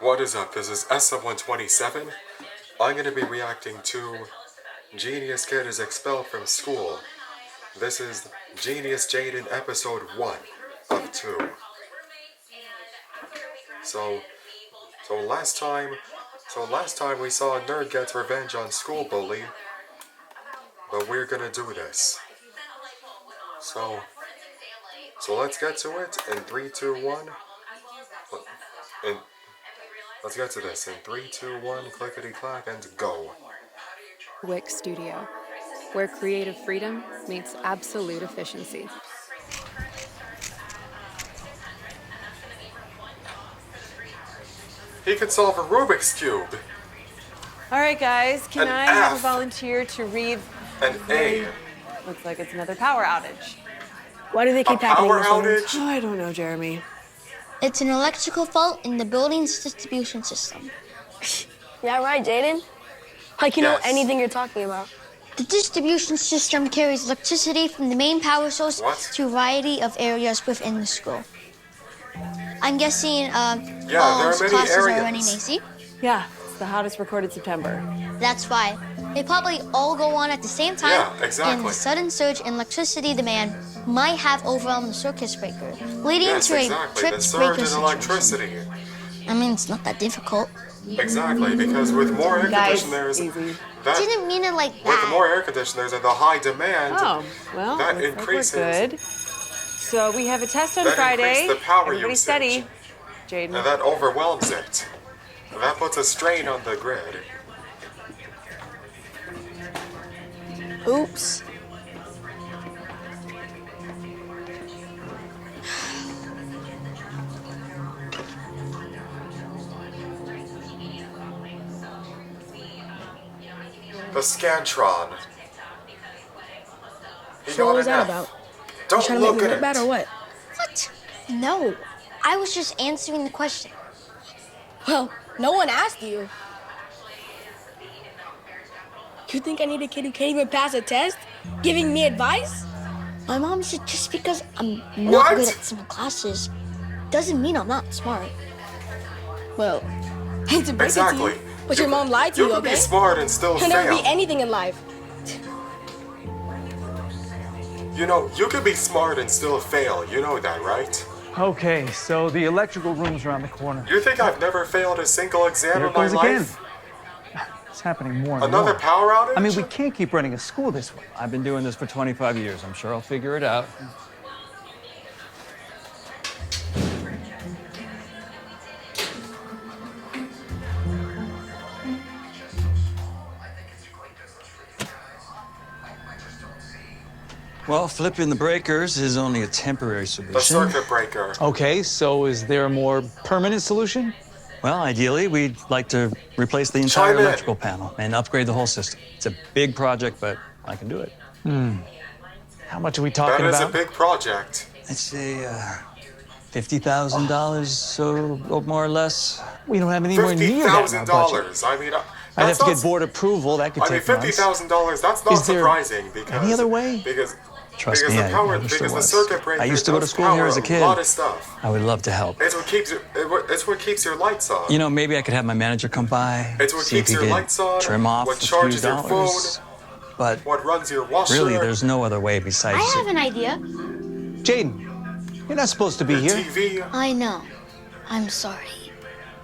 What is up? This is SM127. I'm going to be reacting to Genius Kid is expelled from school. This is Genius Jayden episode 1 of 2. So last time we saw a nerd gets revenge on school bully, but we're gonna do this. So let's get to it in 3, 2, 1. And let's get to this in 3, 2, 1. Clickety clack and go. Wick Studio, where creative freedom meets absolute efficiency. He can solve a Rubik's Cube. All right, guys, can I have a volunteer to read? An A. Looks like it's another power outage. Why do they keep happening? Power outage? Oh, I don't know, Jeremy. It's an electrical fault in the building's distribution system. Yeah, right, Jayden? Like you know Yes. anything you're talking about. The distribution system carries electricity from the main power source to a variety of areas within the school. I'm guessing all there are many classes areas. are running AC. Yeah, it's the hottest recorded September. That's why. They probably all go on at the same time. Yeah, exactly. And the sudden surge in electricity demand might have overwhelmed the circuit breaker, leading Yes, to a exactly. trip The surge breaker in situation. electricity. I mean, it's not that difficult. Exactly, because with more air Guys, conditioners, easy. Didn't mean it like with that. more air conditioners and the high demand, Oh, well, that looks like increases. we're good. So we have a test on That Friday. increased the power Everybody usage. steady. Jayden. And that overwhelms it. That puts a strain on the grid. Oops. The Scantron. He So got what was an that F. about? Don't Trying to look make me at look it. bad or what? What? No. I was just answering the question. Well, no one asked you. You think I need a kid who can't even pass a test? Giving me advice? My mom said just because I'm not What? good at some classes doesn't mean I'm not smart. Well, hate to break it Exactly. to you, but your mom lied to You you, can be okay? smart and still You'll never fail. be anything in life. You know, you can be smart and still fail. You know that, right? Okay, so the electrical room's around the corner. You think I've never failed a single exam Here in it my goes again. life? It's happening more and Another more. power outage? I mean, we can't keep running a school this way. I've been doing this for 25 years. I'm sure I'll figure it out. Well, flipping the breakers is only a temporary The solution. circuit breaker. Okay, so is there a more permanent solution? Well, ideally, we'd like to replace the entire Chime in. electrical panel and upgrade the whole system. It's a big project, but I can do it. How much are we That talking is a about? big project. I'd say $50,000, so more or less. We don't have anywhere near that in our budget. $50,000. I mean, I'd have to not- get board approval. That could I mean, take months. $50,000. That's not Is there surprising because any other way? Trust because me, the power, I wish there because the was. circuit breaker I used to go to does school here as a power kid. A lot of stuff. I would love to help. It's what keeps your lights on. You know, maybe I could have my manager come by, It's what see if keeps he your could lights on, trim off what a few charges your dollars. But What runs your washer? really, there's no other way besides. I have an idea. Jayden, you're not supposed to be your here. TV. I know. I'm sorry.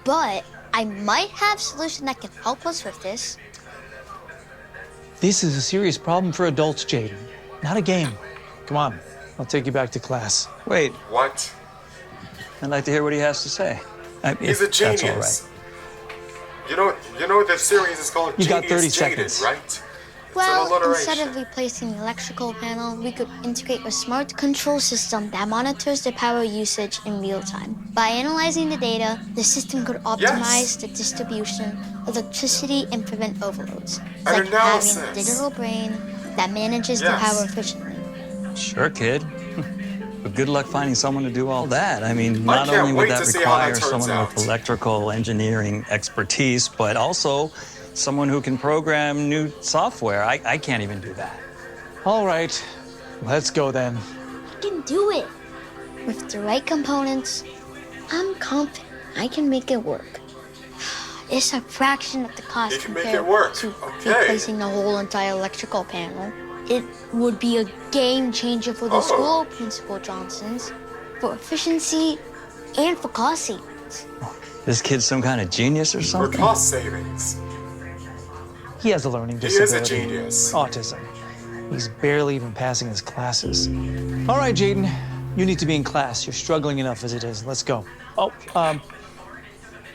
But I might have a solution that can help us with this. This is a serious problem for adults, Jayden. Not a game. Come on, I'll take you back to class. Wait, What? I'd like to hear what he has to say. He's a If that's all genius. right. You know the series is called You got Genius 30 Jaded, seconds. right? Well, alliteration. instead of replacing the electrical panel, we could integrate a smart control system that monitors the power usage in real time. By analyzing the data, the system could optimize the distribution of electricity and prevent overloads. It's An like analysis. having a digital brain that manages the Yes. power efficiently. Sure, kid. But good luck finding someone to do all that. I mean, I not can't only wait would that to see how that require turns someone out. with electrical engineering expertise, but also someone who can program new software. I can't even do that. All right, let's go then. I can do it. With the right components, I'm confident I can make it work. It's a fraction of the cost He can make compared it work. to Okay. replacing the whole entire electrical panel. It would be a game changer for the Oh. school, Principal Johnson's, for efficiency and for cost savings. This kid's some kind of genius or For something? cost savings. He has a learning He is disability. a genius. Autism. He's barely even passing his classes. All right, Jayden, you need to be in class. You're struggling enough as it is. Let's go. Oh,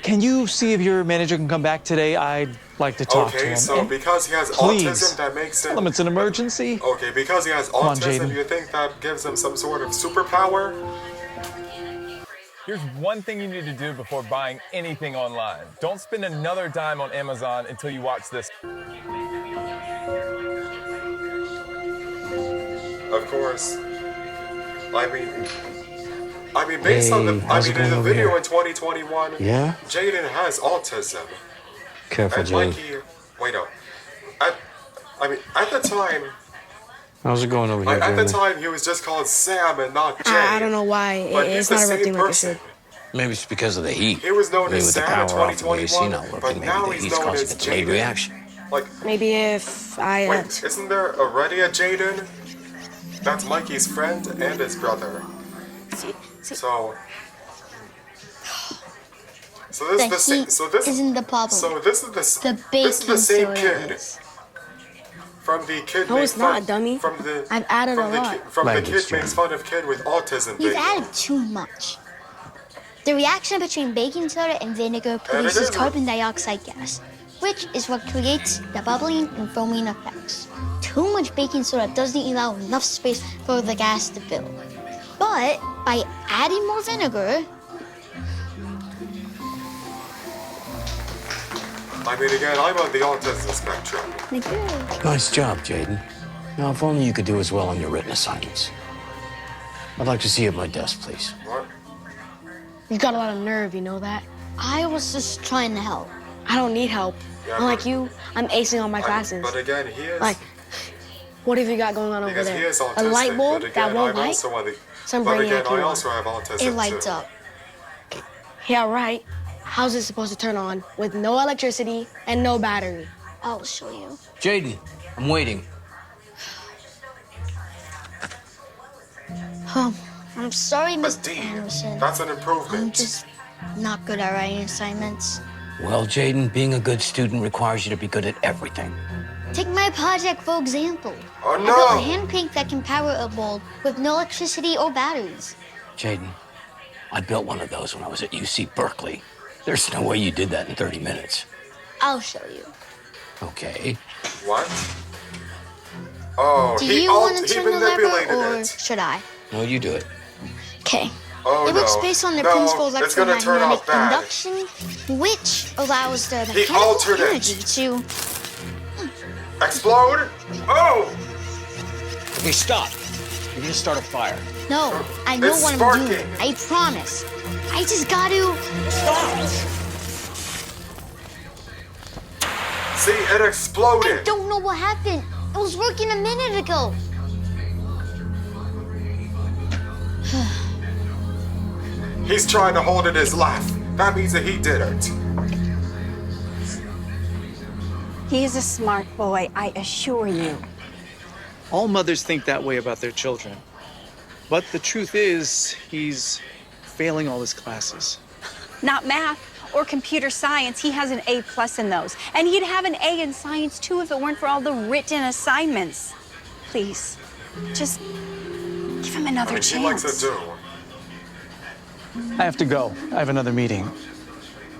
can you see if your manager can come back today? I'd like to talk to Okay, him. so And because he has please, autism, that makes tell him him... it's an emergency. Okay, because he has on, autism, Jayden. you think that gives him some sort of superpower? Here's one thing you need to do before buying anything online. Don't spend another dime on Amazon until you watch this. Of course. I mean, based on the, in the video in 2021, Yeah? Jayden has autism. Careful, And Jayden. Mikey, wait no. At the time, How's it going over here, at the Jayden? time he was just called Sam and not Jay. I don't know why But it's he's the not same erupting like it person. should. Maybe it's because of the heat. He was known Maybe as with the Sam in power off of the AC 2021, not but working, now maybe the he's heat's known causing as a delayed Jayden. reaction. Like, Maybe if I wait, isn't there already a Jayden? That's Mikey's friend and his brother. So this The is the same. heat So this isn't the problem. So this is The this is the same baking soda kid is. from the kid. No, make it's fun- not, dummy. From the I've added from a the lot. Kid, from Language, the kid makes Jayden. fun of kid with autism. You've video. added too much. The reaction between baking soda and vinegar it produces is. carbon dioxide gas, which is what creates the bubbling and foaming effects. Too much baking soda doesn't allow enough space for the gas to fill. But by adding more vinegar, Again, I'm on the autism spectrum. Nice job, Jayden. Now, if only you could do as well on your written assignments. I'd like to see you at my desk, please. What? You got a lot of nerve, you know that? I was just trying to help. I don't need help. Yeah, Unlike but- you, I'm acing all my classes. But again, he is. Like, what have you got going on over because there? he is autistic. A light bulb but again, that won't I'm light? also on the. Some But brainiac again, you I are. also have autism It lights too. up. Yeah, right. How's it supposed to turn on with no electricity and no battery? I'll show you. Jayden, I'm waiting. I'm sorry, But Miss D, Anderson. that's an I'm improvement. just not good at writing assignments. Well, Jayden, being a good student requires you to be good at everything. Take my project, for example. Oh I built a no! hand crank that can power a bulb with no electricity or batteries. Jayden, I built one of those when I was at UC Berkeley. There's no way you did that in 30 minutes. I'll show you. Okay. What? Oh, Do he you want to he turn the lever manipulated or it. should I? No, you do it. Okay. Oh It no! works based on the no, principle of it's gonna turn electromagnetic out bad. induction, which allows the He mechanical altered it. energy to. Explode! Oh! Okay, stop. You're gonna start a fire. No, I know It's what I'm sparking. doing. I promise. I just got to. See, it I exploded. don't know what happened. It was working a minute ago. He's trying to hold in his laugh. That means that he did it. He is a smart boy, I assure you. All mothers think that way about their children. But the truth is, he's failing all his classes. Not math or computer science. He has an A+ in those. And he'd have an A in science too if it weren't for all the written assignments. Please, just give him another He chance. likes to do. I have to go. I have another meeting.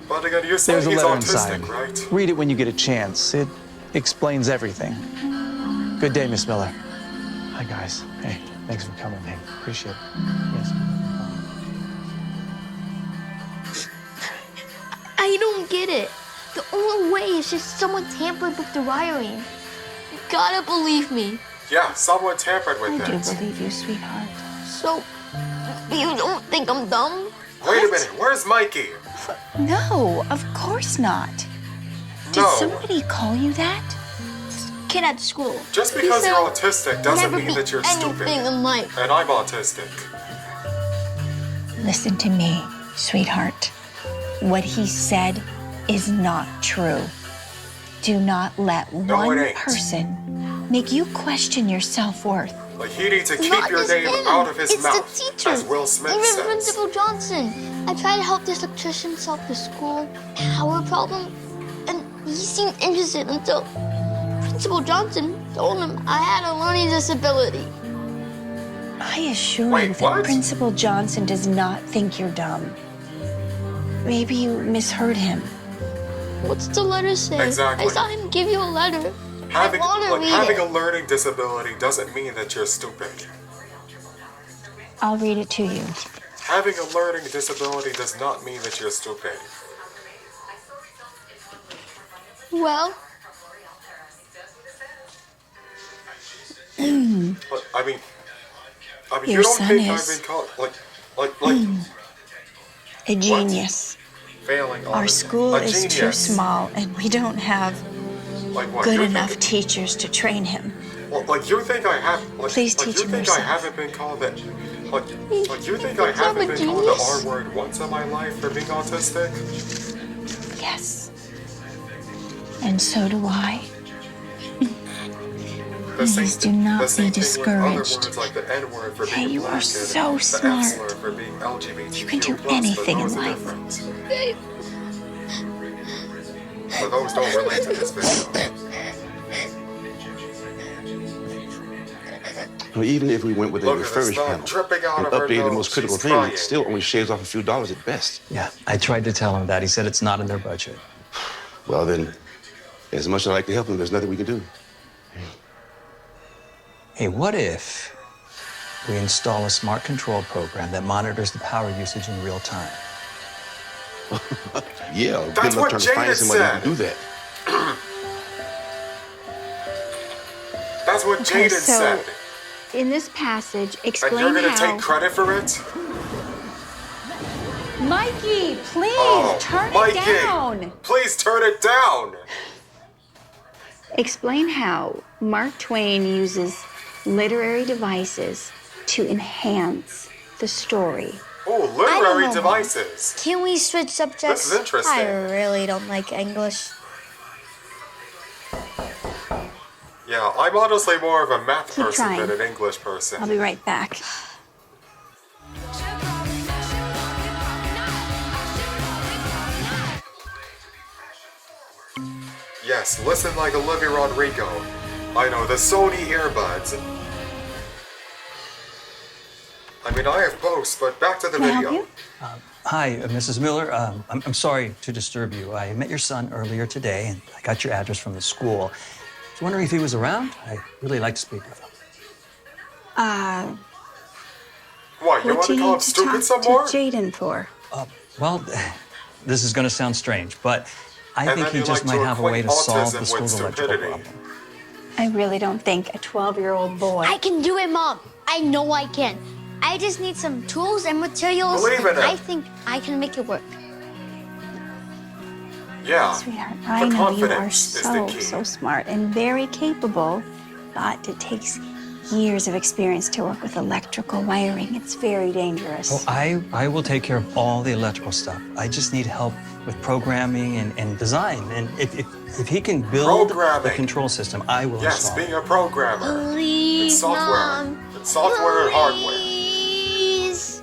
But again, you're saying There's a he's letter autistic, inside. right? Read it when you get a chance. It explains everything. Good day, Miss Miller. Hi, guys. Hey, thanks for coming. Hey, appreciate it. Yes. I don't get it. The only way is just someone tampered with the wiring. You gotta believe me. Yeah, someone tampered with I do it. believe you, sweetheart. So, you don't think I'm dumb? Wait a minute, where's Mikey? No, of course not. Did No. somebody call you that? Kid at school. Just He because said, you're autistic doesn't never mean be that you're anything stupid. in life. And I'm autistic. Listen to me, sweetheart. What he said is not true. Do not let one person make you question your self-worth. Like, you need to keep Not your just name him. out of his It's mouth, the teachers. as Will Smith Even says. Principal Johnson. I tried to help this electrician solve the school power problem, and he seemed interested until Principal Johnson told him I had a learning disability. I assure you that Principal Johnson does not think you're dumb. Maybe you misheard him. What's the letter say? Exactly. I saw him give you a letter. Having, I want to read having it. a learning disability doesn't mean that you're stupid. I'll read it to you. Having a learning disability does not mean that you're stupid. Well, But, I mean, Your you don't son think is- I've been called like A genius. failing on Our a school is too genius? small, and we don't have Like what? good You enough think, teachers to train him. well, like you think I have? Like, Please like teach you him think I yourself. haven't been called that? Like you think I haven't been called the R word once in my life for being autistic? Yes. And so do I. Please do not be discouraged. Words like the N word for Hey, being you black are and so the smart. F slur for being LGBTQ+, You can do but anything in those are life. different. But those don't relate to this video. Well, even if we went with a Look at the refurbished stuff panel dripping out and of her updated the nose. most critical She's thing, crying. it still only shaves off a few dollars at best. Yeah, I tried to tell him that. He said it's not in their budget. Well, then, as much as I like to help him, there's nothing we can do. Hey, what if we install a smart control program that monitors the power usage in real time? Yeah, That's good luck what trying to find Jayden somebody said. who can do that. That's what Okay, Jayden so said. in this passage, And explain you're gonna how... take credit for it? Mikey, please, Oh, turn Mikey, it down. please turn it down. Explain how Mark Twain uses literary devices to enhance the story. Oh, I don't literary know, devices. can we switch subjects? This is interesting. I really don't like English. Yeah, I'm honestly more of a math Keep person trying. than an English person. I'll be right back. Yes, listen like Olivia Rodrigo. I know, the Sony earbuds. I mean, I have both, but back to the Can I help video. you? Hi, Mrs. Miller. I'm sorry to disturb you. I met your son earlier today, and I got your address from the school. I was wondering if he was around. I'd really like to speak with him. What, you What want do to you call him need to stupid talk some to more? Jayden for? Well, this is going to sound strange, but I And think then he you just like to might have a way to equate solve autism the with school's electrical stupidity. problem. I really don't think a 12-year-old boy... I can do it, Mom. I know I can. I just need some tools and materials, Believe in and I it. think I can make it work. Yeah. Sweetheart, The I know you are confidence is the key. so smart and very capable, but it takes years of experience to work with electrical wiring. It's very dangerous. Oh, I will take care of all the electrical stuff. I just need help with programming and design. And if he can build the Programming. control system, I will Yes, install being it. a programmer. Please, It's software. Mom. It's software and hardware. Please.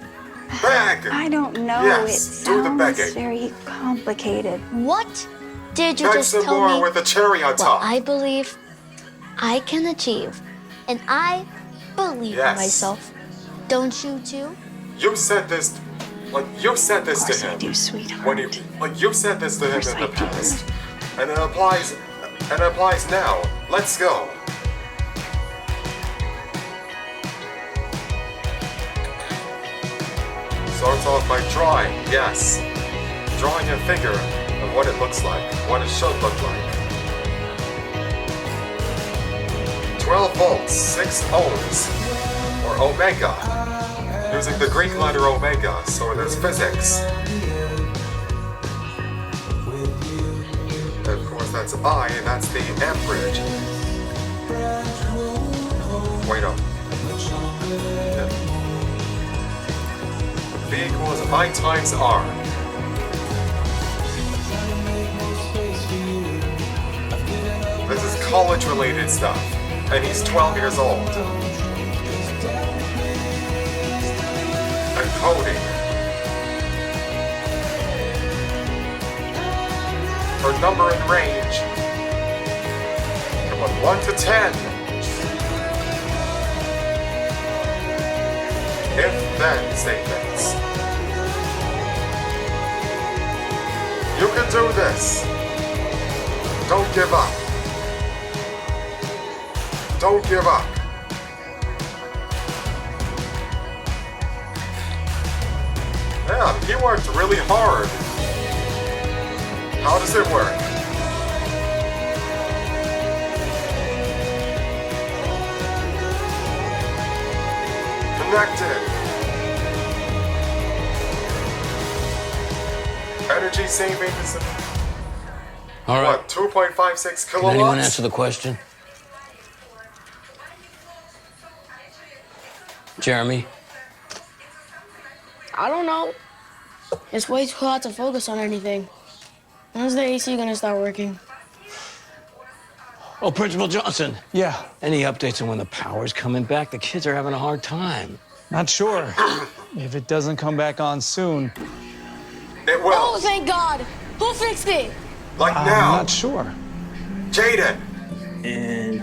Beg! I don't know. Yes, it do the sounds begging. very complicated. What did you Beg just some tell more me? with a cherry on What top. I believe I can achieve, and I believe Yes. in myself. Don't you too? You said this, like you said this Of to course I him do, sweetheart. when you, like you said this to him course in the I do. past, and it applies now. Let's go. Starts off by drawing, yes, drawing a figure of what it looks like, what it should look like. 12 volts, 6 ohms, or omega, using the Greek letter omega, so there's physics. And of course that's I, and that's the amperage. Wait up. V equals I times R. college-related stuff, and he's 12 years old. And coding. For number and range. From 1 to 10. If-then statements. You can do this. Don't give up. Don't give up. Yeah, he worked really hard. How does it work? Connected. Energy savings. All right. What, 2.56 Can anyone kilowatts? answer the question? Jeremy? I don't know. It's way too hot to focus on anything. When's the AC gonna start working? Oh, Principal Johnson. Yeah, Any updates on when the power's coming back? The kids are having a hard time. not sure. If it doesn't come back on soon, It will. Oh, thank God! Who fixed it? Like I'm now. not sure. Jayden. And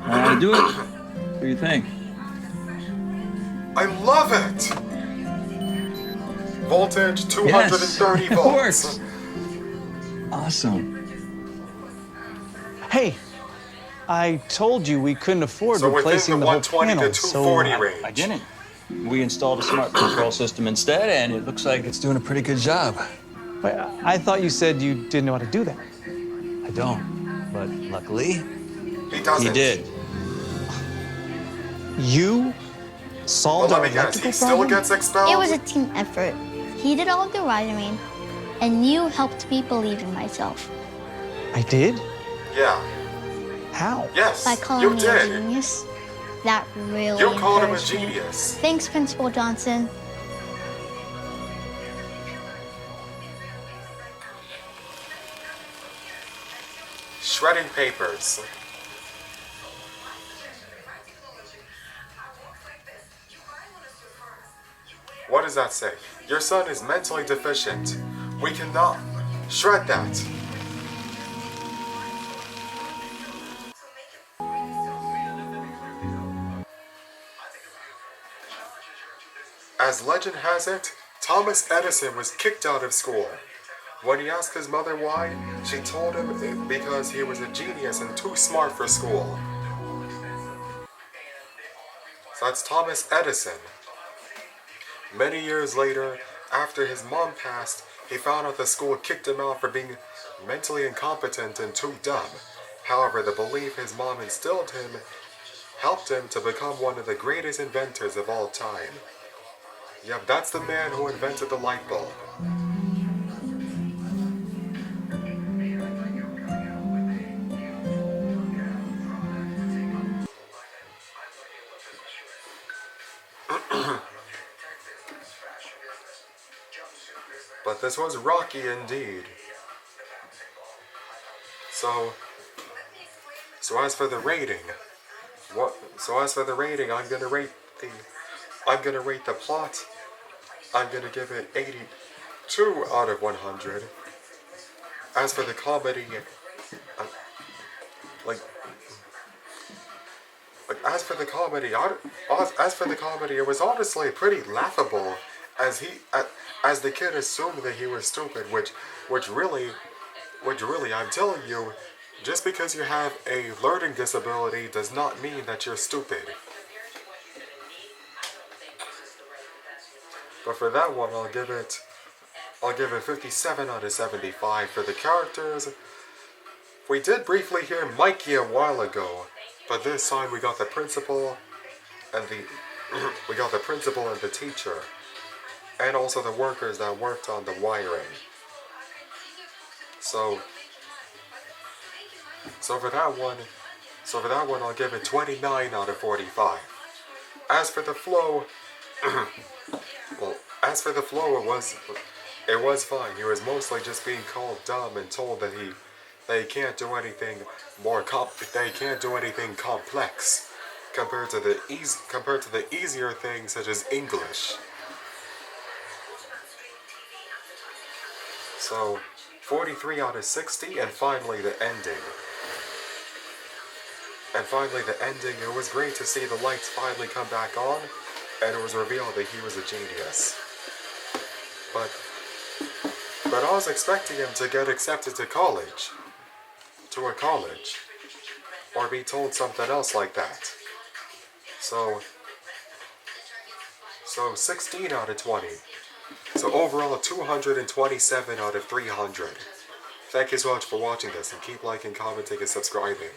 how do I do it? What do you think? I love it. Voltage 230 Yes, it volts. works. Awesome. Hey, I told you we couldn't afford So within replacing the the whole 120 panel, to 240 so range. I didn't. We installed a smart control system instead, and it looks like it's doing a pretty good job. Wait, I thought you said you didn't know how to do that. I don't, but luckily, He doesn't. he did. You Well, solved let our me guess. electrical He still problem? gets expelled? It was a team effort. He did all the wiring, and you helped me believe in myself I did? Yeah. How? Yes. by calling You me a did. genius. That really You called him a encouraged me. genius. Thanks, Principal Johnson. Shredding papers. What does that say? Your son is mentally deficient. We cannot shred that. As legend has it, Thomas Edison was kicked out of school. When he asked his mother why, she told him because he was a genius and too smart for school. So that's Thomas Edison. Many years later, after his mom passed, he found out the school kicked him out for being mentally incompetent and too dumb. However, the belief his mom instilled him helped him to become one of the greatest inventors of all time. Yep, that's the man who invented the light bulb. But this was rocky indeed. So as for the rating, I'm gonna rate the plot. I'm gonna give it 82 out of 100. As for the comedy, as for the comedy, it was honestly pretty laughable, as the kid assumed that he was stupid, which really, I'm telling you, just because you have a learning disability does not mean that you're stupid. But for that one, I'll give it 57 out of 75 for the characters. We did briefly hear Mikey a while ago, but this time we got the principal and the teacher, and also the workers that worked on the wiring. So for that one, I'll give it 29 out of 45. As for the flow, it was fine. He was mostly just being called dumb and told that they can't do anything they can't do anything complex compared to the easier things such as English. So 43 out of 60, and finally the ending. It was great to see the lights finally come back on, and it was revealed that he was a genius. But I was expecting him to get accepted to college. To a college. Or be told something else like that. So 16 out of 20. So overall, 227 out of 300. Thank you so much for watching this, and keep liking, commenting, and subscribing.